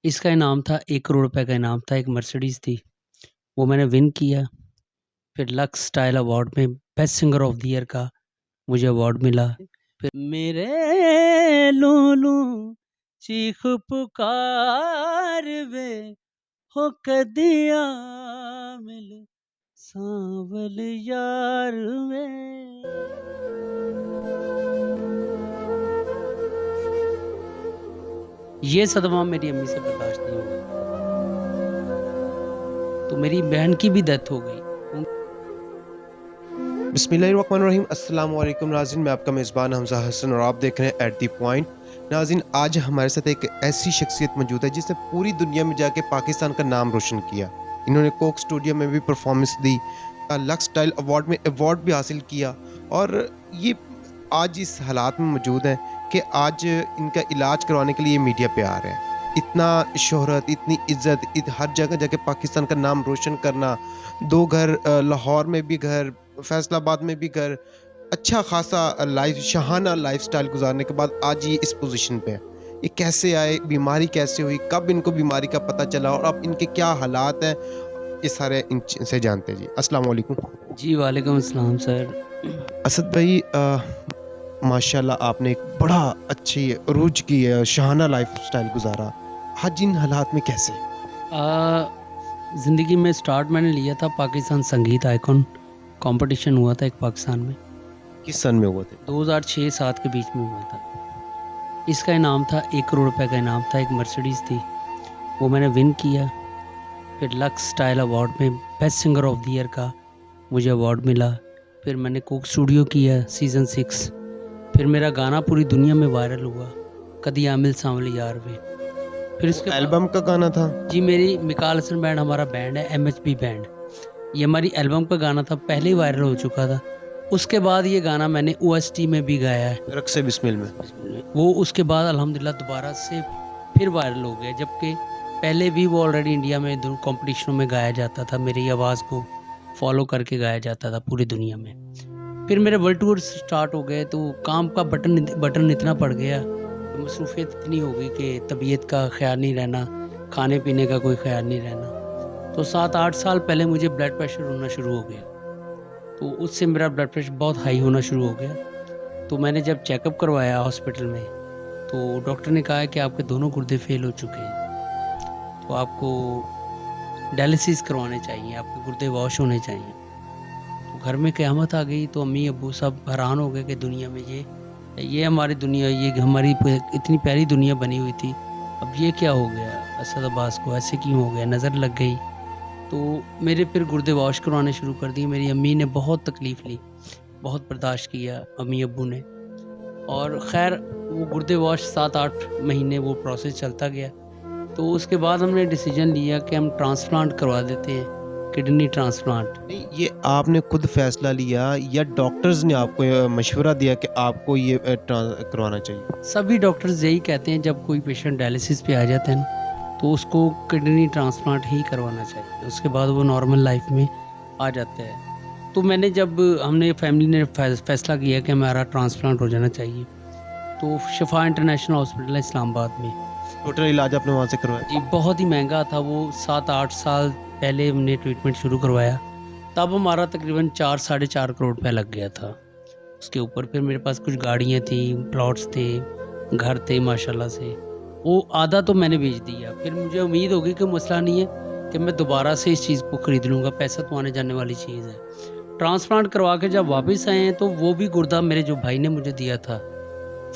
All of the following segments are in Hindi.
इसका इनाम था 1 करोड़ रुपए का इनाम था, एक मर्सिडीज़ थी। वो मैंने विन किया। फिर लक्स स्टाइल अवार्ड में best singer of the year का मुझे अवार्ड मिला। फिर मेरे लूलू चीख पुकार वे हो कदिया मिल सांवल यार वे। ये सदमा मेरी अम्मी से बर्दाश्त नहीं हुआ, तो मेरी बहन की भी डेथ हो गई। बिस्मिल्लाहिर्रहमानिर्रहीम अस्सलाम वालेकुम नाज़रीन, मैं आपका मेज़बान हमज़ा हसन और आप देख रहे हैं एट द पॉइंट। नाज़रीन, आज हमारे साथ एक ऐसी शख्सियत मौजूद है जिसने पूरी दुनिया में जाके पाकिस्तान का नाम रोशन किया। इन्होंने कोक स्टूडियो में भी परफॉर्मेंस दी, लक्स स्टाइल अवार्ड में अवार्ड भी हासिल किया और ये आज इस हालात में मौजूद हैं कि आज इनका इलाज करवाने के लिए मीडिया पे आ रहे हैं। इतना शोहरत, इतनी इज्जत, हर जगह जाके पाकिस्तान का नाम रोशन करना, 2 घर, लाहौर में भी घर, फैसलाबाद में भी घर, अच्छा खासा लाइफ शहाना लाइफस्टाइल गुजारने के बाद आज ये इस पोजीशन पे है। ये कैसे आए, बीमारी कैसे हुई, कब इनको बीमारी का पता चला और अब इनके क्या हालात हैं, ये सारे इनसे जानते हैं जी। अस्सलाम वालेकुम। जी, वालेकुम अस्सलाम सर। असद भाई, माशाल्लाह आपने एक बड़ा अच्छी अरूज की शहाना लाइफस्टाइल गुजारा। आज इन हालात में कैसे? ज़िंदगी में स्टार्ट मैंने लिया था पाकिस्तान संगीत आइकॉन कंपटीशन हुआ था एक पाकिस्तान में। किस सन में हुए थे? 2006-7 के बीच में हुआ था। इसका इनाम था 1 करोड़ रुपए का इनाम था, एक मर्सिडीज़ थी। वो मैंने विन किया। फिर लक्स स्टाइल अवार्ड में best singer of the year का मुझे अवार्ड मिला। फिर मैंने कोक स्टूडियो किया सीज़न 6। फिर मेरा गाना पूरी दुनिया में वायरल हुआ, कदी आमिल सांवली यार वे। फिर उसके एल्बम का गाना था? जी, मेरी मिकाल हसन बैंड हमारा बैंड है, एमएचपी बैंड। ये हमारी एल्बम का गाना था, पहले ही वायरल हो चुका था। उसके बाद ये गाना मैंने ओएसटी में भी गाया है, रक्से बिस्मिल में। वो उसके बाद अल्हम्दुलिल्लाह दोबारा से फिर वायरल हो गया, जबकि पहले भी वो ऑलरेडी इंडिया में कॉम्पिटिशनों में गाया जाता था, मेरी आवाज़ को फॉलो करके गाया जाता था पूरी दुनिया में। फिर मेरे वर्ल्ड टूर स्टार्ट हो गए, तो काम का बटन इतना पड़ गया, मसरूफियत इतनी हो गई कि तबीयत का ख्याल नहीं रहना, खाने पीने का कोई ख्याल नहीं रहना। तो 7-8 साल पहले मुझे ब्लड प्रेशर होना शुरू हो गया, तो उससे मेरा ब्लड प्रेशर बहुत हाई होना शुरू हो गया। तो मैंने जब चेकअप करवाया हॉस्पिटल में, तो डॉक्टर ने कहा है कि आपके दोनों गुर्दे फेल हो चुके हैं, तो आपको डायलिसिस करवाने चाहिए, आपके गुर्दे वॉश होने चाहिए। तो घर में क़यामत आ गई, तो अम्मी अब्बू सब हैरान हो गए कि दुनिया में ये हमारी दुनिया, ये हमारी इतनी प्यारी दुनिया बनी हुई थी, अब ये क्या हो गया असद अब्बास को, ऐसे क्यों हो गया, नज़र लग गई। तो मेरे फिर गुर्दे वॉश करवाने शुरू कर दिए। मेरी अम्मी ने बहुत तकलीफ़ ली, बहुत बर्दाश्त किया अम्मी अब्बू ने, और ख़ैर वो गुर्दे वॉश 7-8 महीने वो प्रोसेस चलता गया। तो उसके बाद हमने डिसीजन लिया कि हम ट्रांसप्लांट करवा देते हैं, किडनी ट्रांसप्लांट। नहीं, ये आपने खुद फैसला लिया या डॉक्टर्स ने आपको मशवरा दिया कि आपको ये करवाना चाहिए? सभी डॉक्टर्स यही कहते हैं, जब कोई पेशेंट डायलिसिस पे आ जाता है ना, तो उसको किडनी ट्रांसप्लांट ही करवाना चाहिए, उसके बाद वो नॉर्मल लाइफ में आ जाता है। तो हमने फैमिली ने फैसला किया कि हमारा ट्रांसप्लांट हो जाना चाहिए, तो शिफा इंटरनेशनल हॉस्पिटल है इस्लामाबाद में। टोटल इलाज आपने वहाँ से करवाया? जी, बहुत ही महंगा था वो। 7-8 साल पहले हमने ट्रीटमेंट शुरू करवाया, तब हमारा तकरीबन 4-4.5 करोड़ रुपया लग गया था। उसके ऊपर फिर मेरे पास कुछ गाड़ियाँ थी, प्लॉट्स थे, घर थे माशाल्लाह से। वो आधा तो मैंने बेच दिया। फिर मुझे उम्मीद हो गई कि मसला नहीं है कि मैं दोबारा से इस चीज़ को ख़रीद लूँगा, पैसा तो आने जाने वाली चीज़ है। ट्रांसप्लांट करवा के जब वापस आए हैं, तो वो भी गुर्दा मेरे जो भाई ने मुझे दिया था,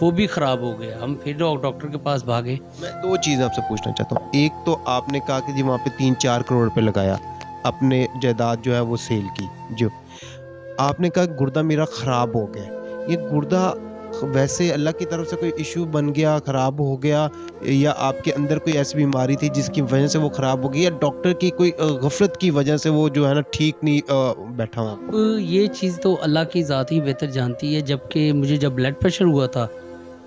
वो भी ख़राब हो गया। हम फिर डॉक्टर के पास भागे। मैं 2 चीज़ आपसे पूछना चाहता हूँ। एक तो आपने कहा कि जी वहाँ पे 3-4 करोड़ रुपए लगाया, अपने जायदाद जो है वो सेल की। जो आपने कहा गुर्दा मेरा ख़राब हो गया, ये गुर्दा वैसे अल्लाह की तरफ से कोई इश्यू बन गया, ख़राब हो गया, या आपके अंदर कोई ऐसी बीमारी थी जिसकी वजह से वो ख़राब हो गई, या डॉक्टर की कोई गफ़लत की वजह से वो जो है ना ठीक नहीं बैठा हुआ? अब ये चीज़ तो अल्लाह की ज़ात ही बेहतर जानती है। जबकि मुझे जब ब्लड प्रेशर हुआ था,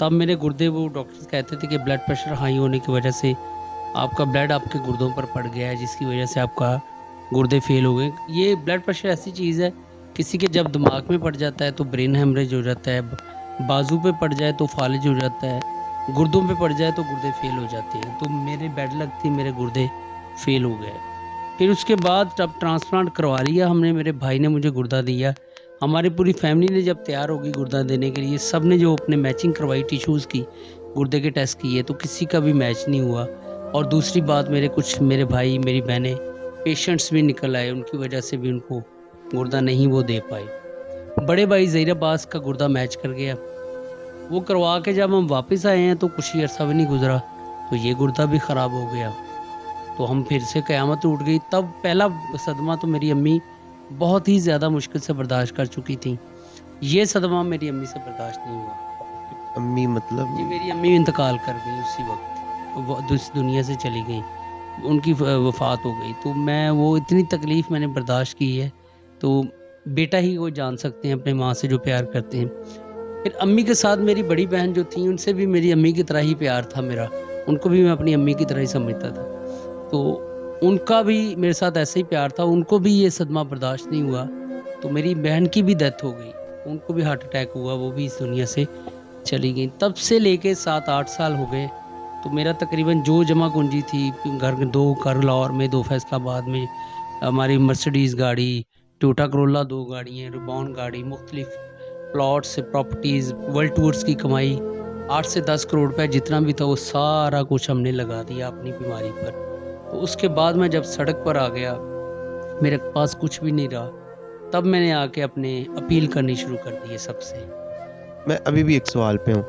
तब मेरे गुर्दे, वो डॉक्टर्स कहते थे कि ब्लड प्रेशर हाई होने की वजह से आपका ब्लड आपके गुर्दों पर पड़ गया है, जिसकी वजह से आपका गुर्दे फेल हो गए। ये ब्लड प्रेशर ऐसी चीज़ है, किसी के जब दिमाग में पड़ जाता है तो ब्रेन हेमरेज हो जाता है, बाजू पे पड़ जाए तो फालिज हो जाता है, गुर्दों पे पड़ जाए तो गुर्दे फ़ेल हो जाते हैं। तो मेरे बैड लक थी, मेरे गुर्दे फ़ेल हो गए। फिर उसके बाद जब ट्रांसप्लांट करवा लिया हमने, मेरे भाई ने मुझे गुर्दा दिया। हमारी पूरी फैमिली ने जब तैयार हो गई गुर्दा देने के लिए, सब ने जो अपने मैचिंग करवाई टिश्यूज़ की, गुर्दे के टेस्ट किए, तो किसी का भी मैच नहीं हुआ। और दूसरी बात, मेरे भाई, मेरी बहनें पेशेंट्स भी निकल आए, उनकी वजह से भी उनको गुर्दा नहीं वो दे पाए। बड़े भाई ज़हीर अब्बास का गुर्दा मैच कर गया। वो करवा के जब हम वापस आए हैं तो कुछ ही अरसा भी नहीं गुज़रा, तो ये गुर्दा भी ख़राब हो गया। तो हम फिर से कयामत टूट गई। तब पहला सदमा तो मेरी अम्मी बहुत ही ज़्यादा मुश्किल से बर्दाश्त कर चुकी थीं। ये सदमा मेरी अम्मी से बर्दाश्त नहीं हुआ। अम्मी मतलब जी, मेरी अम्मी इंतकाल कर गईं उसी वक़्त। वो इस दुनिया से चली गईं। उनकी वफ़ात हो गई। तो मैं वो इतनी तकलीफ़ मैंने बर्दाश्त की है, तो बेटा ही वो जान सकते हैं अपनी माँ से जो प्यार करते हैं। फिर अम्मी के साथ मेरी बड़ी बहन जो थी, उनसे भी मेरी अम्मी की तरह ही प्यार था मेरा। उनको भी मैं अपनी अम्मी की तरह ही समझता था। तो उनका भी मेरे साथ ऐसे ही प्यार था, उनको भी ये सदमा बर्दाश्त नहीं हुआ, तो मेरी बहन की भी डेथ हो गई। उनको भी हार्ट अटैक हुआ, वो भी इस दुनिया से चली गईं। तब से लेके 7-8 साल हो गए, तो मेरा तकरीबन जो जमा-पूँजी थी, घर 2 घर लाहौर में, 2 फैसलाबाद में, हमारी मर्सिडीज़ गाड़ी, टोयोटा करोला 2 गाड़ियाँ, रिबॉन गाड़ी, मुख्तलिफ प्लॉट्स, प्रॉपर्टीज़, वर्ल्ड टूर्स की कमाई, 8 से 10 करोड़ रुपए जितना भी था, वो सारा कुछ हमने लगा दिया अपनी बीमारी पर। तो उसके बाद मैं जब सड़क पर आ गया, मेरे पास कुछ भी नहीं रहा, तब मैंने आके अपने अपील करनी शुरू कर दी है सबसे। मैं अभी भी एक सवाल पे हूँ।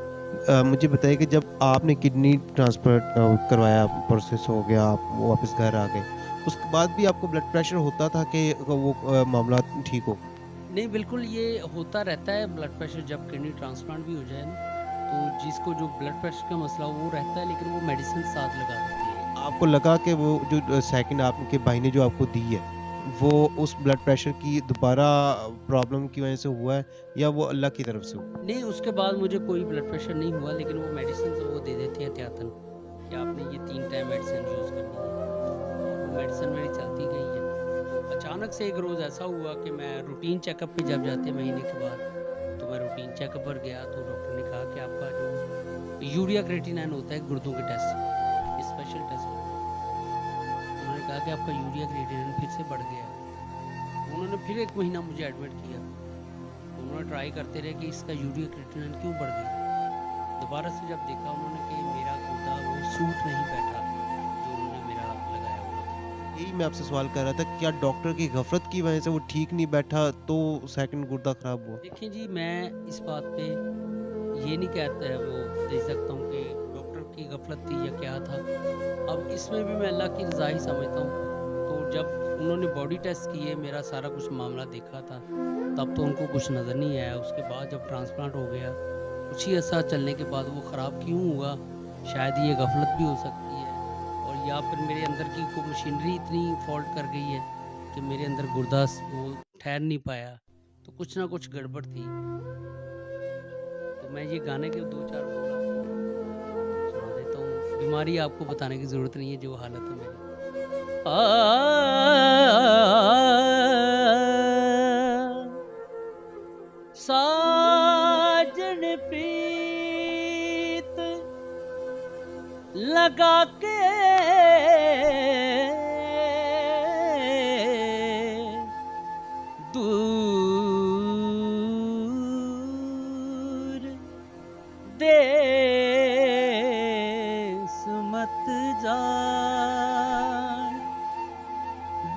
मुझे बताइए कि जब आपने किडनी ट्रांसप्लांट करवाया, प्रोसेस हो गया, आप वापस घर आ गए, उसके बाद भी आपको ब्लड प्रेशर होता था कि वो मामला ठीक हो? नहीं, बिल्कुल ये होता रहता है ब्लड प्रेशर जब किडनी ट्रांसप्लांट भी हो जाए ना, तो जिसको जो ब्लड प्रेशर का मसला हो वो रहता है, लेकिन वो मेडिसिन साथ लगा देती है। आपको लगा कि वो जो सेकंड आपके भाई ने जो आपको दी है, वो उस ब्लड प्रेशर की दोबारा प्रॉब्लम की वजह से हुआ है या वो अल्लाह की तरफ से हुआ? नहीं, उसके बाद मुझे कोई ब्लड प्रेशर नहीं हुआ, लेकिन वो मेडिसिन वो दे देते हैं एहतियातन कि आपने ये 3 टाइम मेडिसिन यूज़ करनी है। और वो मेडिसिन मेरी चलती गई है। तो अचानक से एक रोज़ ऐसा हुआ कि मैं रूटीन चेकअप पे जब जाते हैं महीने के बाद, तो मैं रूटीन चेकअप पर गया तो डॉक्टर ने कहा कि आपका जो यूरिया क्रेटिनिन होता है गुर्दों के टेस्ट, स्पेशल टेस्ट होते हैं। उन्होंने कहा कि आपका यूरिया क्रेटिनिन फिर से बढ़ गया है। उन्होंने फिर 1 महीना मुझे एडमिट किया। तो उन्होंने ट्राई करते रहे कि इसका यूरिया क्रेटिनिन क्यों बढ़ गया। दोबारा से जब देखा उन्होंने कि मेरा गुर्दा वो सूट नहीं बैठा जो उन्होंने मेरा लगाया हुआ था। यही मैं आपसे सवाल कर रहा था, क्या डॉक्टर की गफलत की वजह से वो ठीक नहीं बैठा तो सेकंड गुर्दा खराब हुआ? देखिए जी, मैं इस बात पे ये नहीं कहता वो दे सकता हूँ कि डॉक्टर की गफलत थी या क्या था। अब इसमें भी मैं अल्लाह की रज़ा ही समझता हूँ। तो जब उन्होंने बॉडी टेस्ट किए, मेरा सारा कुछ मामला देखा था, तब तो उनको कुछ नज़र नहीं आया। उसके बाद जब ट्रांसप्लांट हो गया, कुछ ही अर्सा चलने के बाद वो ख़राब क्यों हुआ, शायद ये गफलत भी हो सकती है, और या फिर मेरे अंदर की कोई मशीनरी इतनी फ़ॉल्ट कर गई है कि मेरे अंदर गुर्दा वो ठहर नहीं पाया। तो कुछ ना कुछ गड़बड़ थी। तो मैं ये गाने के 2-4 बोल आपको सुना देता हूँ। बीमारी आपको बताने की ज़रूरत नहीं है, जो हालत है मेरी। आ साजन प्रीत लगा के दूर देश मत जान,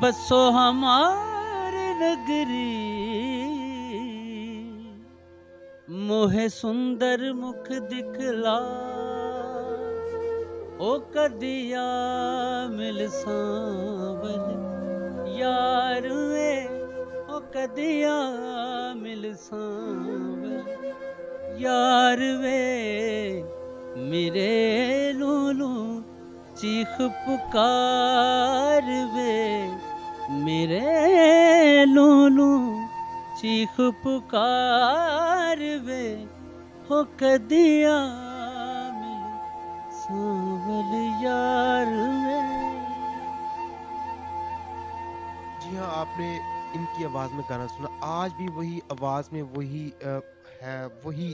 बसो हमारी नगरी, मोहे सुंदर मुख दिखला, ओ कदिया मिल सांवल यार वे, ओ कदिया मिल सांवल यार वे, मेरे लूलू चीख पुकार वे, मेरे लूलू चीख पुकार वे, हो कदिया मिल सांवल यार वे। जी हाँ, आपने इनकी आवाज़ में गाना सुना। आज भी वही आवाज़ में वही है, वही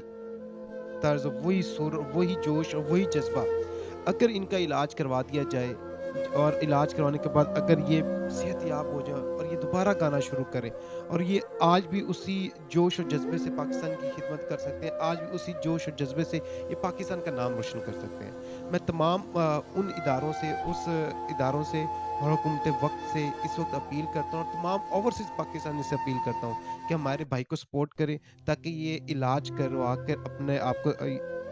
तर्ज, वही सुर, वही जोश और वही जज़्बा अगर इनका इलाज करवा दिया जाए और इलाज करवाने के बाद अगर ये सेहतयाब हो जाए और ये दोबारा गाना शुरू करें और ये आज भी उसी जोश और जज़्बे से पाकिस्तान की खिदमत कर सकते हैं, आज भी उसी जोश और जज़्बे से ये पाकिस्तान का नाम रोशन कर सकते हैं। मैं तमाम उन इदारों से, उस इदारों से और हुकूमत वक़्त से इस वक़्त अपील करता हूँ और तमाम ओवरसीज़ पाकिस्तानी से अपील करता हूँ कि हमारे भाई को सपोर्ट करें ताकि ये इलाज करवा कर अपने आप को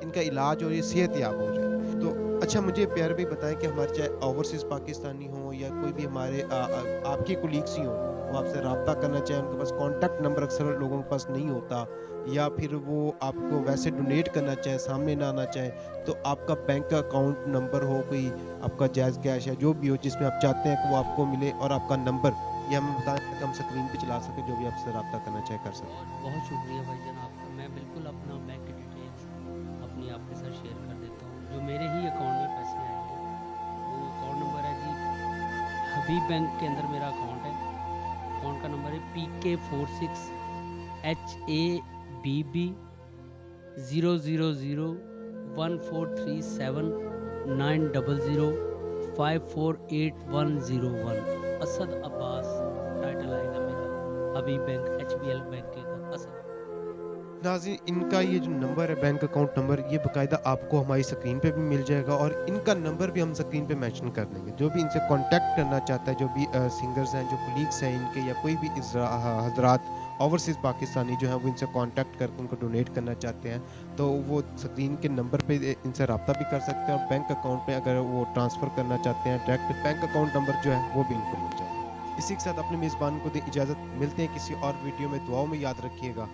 इनका इलाज और ये सेहतयाब हो जाए। तो अच्छा मुझे प्यारे भाई बताएँ कि हमारे चाहे ओवरसीज़ पाकिस्तानी हों या कोई भी हमारे आपके कोलीग्स ही हों, वो आपसे राब्ता करना चाहें, उनके पास कॉन्टैक्ट नंबर अक्सर लोगों के पास नहीं होता या फिर वो आपको वैसे डोनेट करना चाहें, सामने ना आना चाहें, तो आपका बैंक अकाउंट नंबर हो, कोई आपका जायज़ कैश या जो भी हो जिसमें आप चाहते हैं कि वो आपको मिले और आपका नंबर ये हमें बताएँ ताकि हम स्क्रीन पे चला सकें, जो भी आपसे राब्ता करना चाहे कर सकें। बहुत बहुत शुक्रिया भाईजान आपका। मैं बिल्कुल अपना बैंक डिटेल्स अपनी आपके साथ शेयर कर देता हूँ। जो मेरे ही अकाउंट में पैसे आएँगे, वो अकाउंट नंबर है जी, हबीब बैंक के अंदर मेरा अकाउंट है। अकाउंट का नंबर है PK46 HABB 00014379005480101। Asad Abbas title आएगा मेरा, हबीब बैंक HBL बैंक के असद। नाज़रीन इनका ये जो नंबर है बैंक अकाउंट नंबर ये बाकायदा आपको हमारी स्क्रीन पे भी मिल जाएगा और इनका नंबर भी हम स्क्रीन पे मेंशन कर देंगे। जो भी इनसे कॉन्टैक्ट करना चाहता है, जो भी सिंगर्स हैं, जो कोलीग्स हैं इनके या कोई भी हज़रात ओवरसीज़ पाकिस्तानी जो हैं वो इनसे कॉन्टैक्ट करके उनको डोनेट करना चाहते हैं, तो वो स्क्रीन के नंबर पे इनसे राब्ता भी कर सकते हैं और बैंक अकाउंट में अगर वो ट्रांसफ़र करना चाहते हैं डायरेक्ट बैंक अकाउंट नंबर जो है वो भी इनको मिल जाएगा। इसी के साथ अपने मेज़बान को दें इजाज़त, मिलते हैं किसी और वीडियो में, दुआओं में याद रखिएगा।